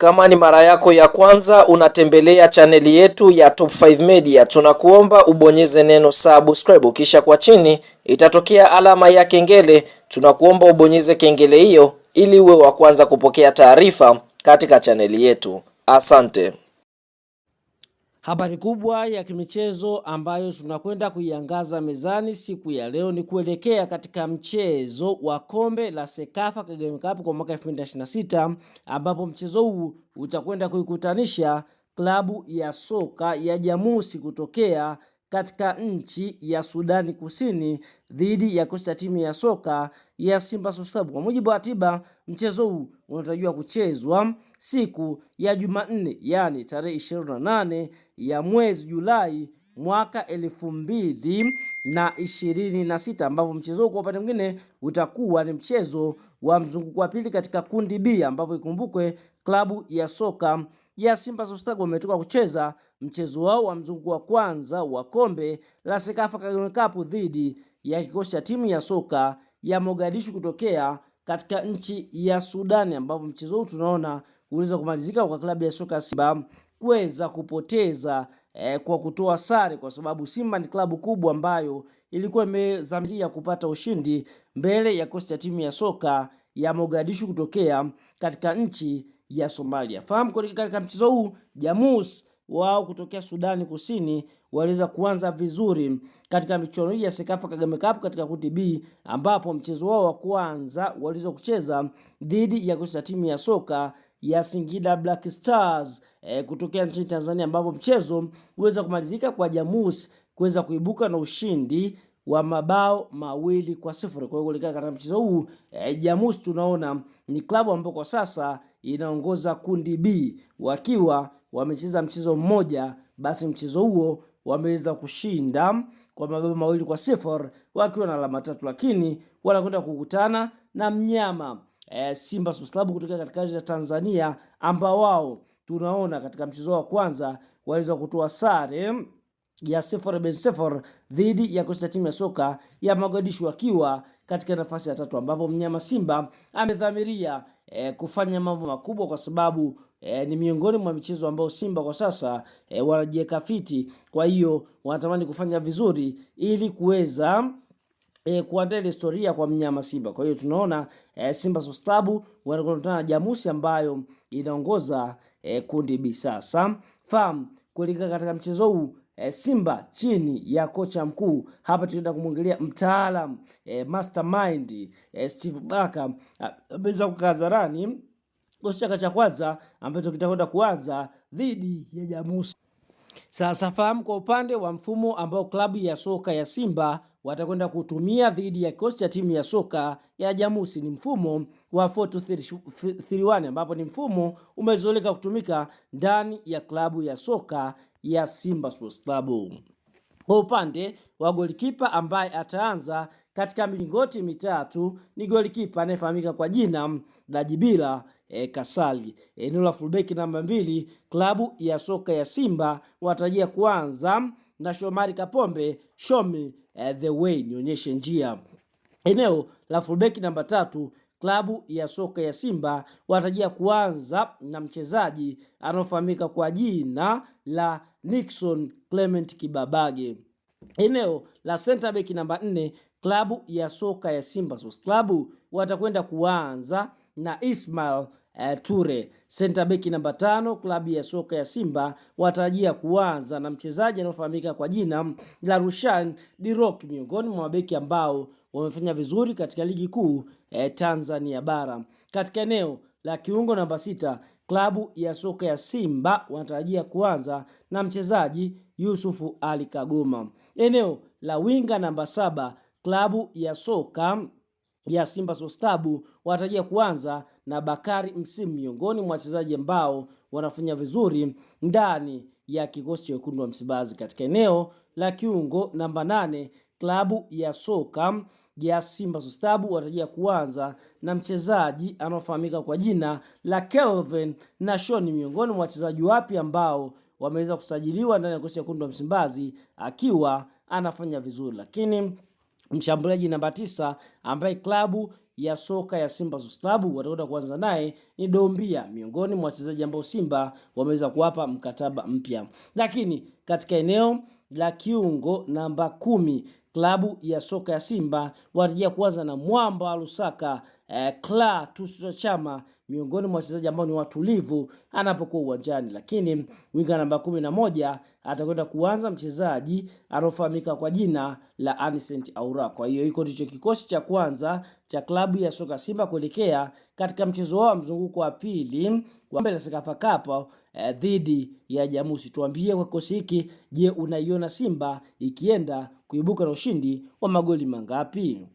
Kama ni mara yako ya kwanza unatembelea chaneli yetu ya Top 5 Media, tunakuomba ubonyeze neno subscribe, kisha kwa chini itatokea alama ya kengele. Tunakuomba ubonyeze kengele hiyo ili uwe wa kwanza kupokea taarifa katika chaneli yetu. Asante. Habari kubwa ya kimichezo ambayo tunakwenda kuiangaza mezani siku ya leo ni kuelekea katika mchezo wa kombe la Sekafa Kagame Cup kwa mwaka 2026, ambapo mchezo huu utakwenda kuikutanisha klabu ya soka ya Jamusi kutokea katika nchi ya Sudani Kusini dhidi ya kocha timu ya soka ya Simba Sports Club. Kwa mujibu wa ratiba, mchezo huu unatarajiwa kuchezwa siku ya Jumanne, yani tarehe 28 ya mwezi Julai mwaka 2026, ambapo mchezo kwa upande mwingine utakuwa ni mchezo wa mzunguko wa pili katika kundi B, ambapo ikumbukwe klabu ya soka ya Simba Sports Club wametoka kucheza mchezo wao wa mzunguko wa kwanza wa kombe la Sekafa Kagame Cup dhidi ya kikosi cha timu ya soka ya Mogadishu kutokea katika nchi ya Sudani, ambapo mchezo huu tunaona uliweza kumalizika kwa klabu ya soka Simba kuweza kupoteza kwa kutoa sare, kwa sababu Simba ni klabu kubwa ambayo ilikuwa imezamiria kupata ushindi mbele ya kikosi cha timu ya soka ya Mogadishu kutokea katika nchi ya Somalia. Fahamu katika mchezo huu Jamus wao kutokea Sudani Kusini waliweza kuanza vizuri katika michuano hii ya Sekafa Kagame Cup katika kundi B, ambapo mchezo wao wa kwanza waliweza kucheza dhidi ya kocha timu ya soka ya Singida Black Stars kutokea nchini Tanzania, ambapo mchezo uweza kumalizika kwa Jamus kuweza kuibuka na ushindi wa mabao 2-0. Kwa hiyo kuelekea katika mchezo huu Jamus tunaona ni klabu ambayo kwa sasa inaongoza kundi B wakiwa wamecheza mchezo mmoja, basi mchezo huo wameweza kushinda kwa mabao 2-0 wakiwa na alama 3, lakini wanakwenda kukutana na mnyama Simba Sports Club kutoka katika nchi ya Tanzania, ambao wao tunaona katika mchezo wa kwanza waliweza kutoa sare ya 0-0 dhidi ya kocha timu ya soka ya Mogadishu wakiwa katika nafasi ya 3, ambapo mnyama Simba amedhamiria kufanya mambo makubwa kwa sababu ni miongoni mwa michezo ambao Simba kwa sasa wanajiweka fiti. Kwa hiyo wanatamani kufanya vizuri ili kuweza kuandaa historia kwa mnyama Simba. Kwa hiyo tunaona Simba Sports Club wanakutana na Jamusi ambayo inaongoza kundi B. Sasa fahamu kuelekea katika mchezo huu Simba chini ya kocha mkuu hapa tunaenda kumwangalia mtaalam mastermind Steve Baka ameweza kukazarani kocha cha kwanza ambacho kitakwenda kuanza dhidi ya Jamusi. Sasa fahamu kwa upande wa mfumo ambao klabu ya soka ya Simba watakwenda kutumia dhidi ya kikosi cha timu ya soka ya Jamusi ni mfumo wa 4-2-3-1, ambapo ni mfumo umezoeleka kutumika ndani ya klabu ya soka ya Simba Sports Club. Kwa upande wa golikipa ambaye ataanza katika milingoti mitatu ni golikipa anayefahamika kwa jina la Jibila Kasali. Eneo la fullback namba 2 klabu ya soka ya Simba watarajia kuanza na Shomari Kapombe, show me the way, nionyeshe njia. Eneo la fullback namba 3 klabu ya soka ya Simba watarajia kuanza na mchezaji anaofahamika kwa jina la Nixon Clement Kibabage. Eneo la center back namba 4 klabu ya soka ya Simba Sports Club watakwenda kuanza na Ismail Ture. Center back namba 5 klabu ya soka ya Simba watarajia kuanza na mchezaji anaofahamika kwa jina la Rushan Dirok, miongoni mwa mabeki ambao wamefanya vizuri katika ligi kuu Tanzania bara. Katika eneo la kiungo namba 6 klabu ya soka ya Simba wanatarajia kuanza na mchezaji Yusufu Ali Kagoma. Eneo la winga namba 7 klabu ya soka ya Simba Sports Club wanatarajia kuanza na Bakari Msimu, miongoni mwa wachezaji ambao wanafanya vizuri ndani ya kikosi cha wekundu wa Msimbazi. Katika eneo la kiungo namba 8 klabu ya soka ya Simba Sports Club wanatarajia kuanza na mchezaji anaofahamika kwa jina la Kelvin Nashoni, miongoni mwa wachezaji wapi ambao wameweza kusajiliwa ndani ya kikosi cha wekundu wa Msimbazi akiwa anafanya vizuri. Lakini mshambuliaji namba 9 ambaye klabu ya soka ya Simba Sports Club watakwenda kuanza naye ni Dombia, miongoni mwa wachezaji ambao Simba wameweza kuwapa mkataba mpya. Lakini katika eneo la kiungo namba 10, klabu ya soka ya Simba watarajia kuanza na mwamba wa Lusaka Clatous Chama, miongoni mwa wachezaji ambao ni watulivu anapokuwa uwanjani. Lakini winga namba 11 atakwenda kuanza mchezaji anaofahamika kwa jina la Anicent Aura. Kwa hiyo iko ndicho kikosi cha kwanza cha klabu ya soka Simba kuelekea katika mchezo wao mzunguko wa pili wa mbele Sekafa Cup dhidi ya Jamusi. Tuambie kwa kikosi hiki, je, unaiona Simba ikienda kuibuka na ushindi wa magoli mangapi?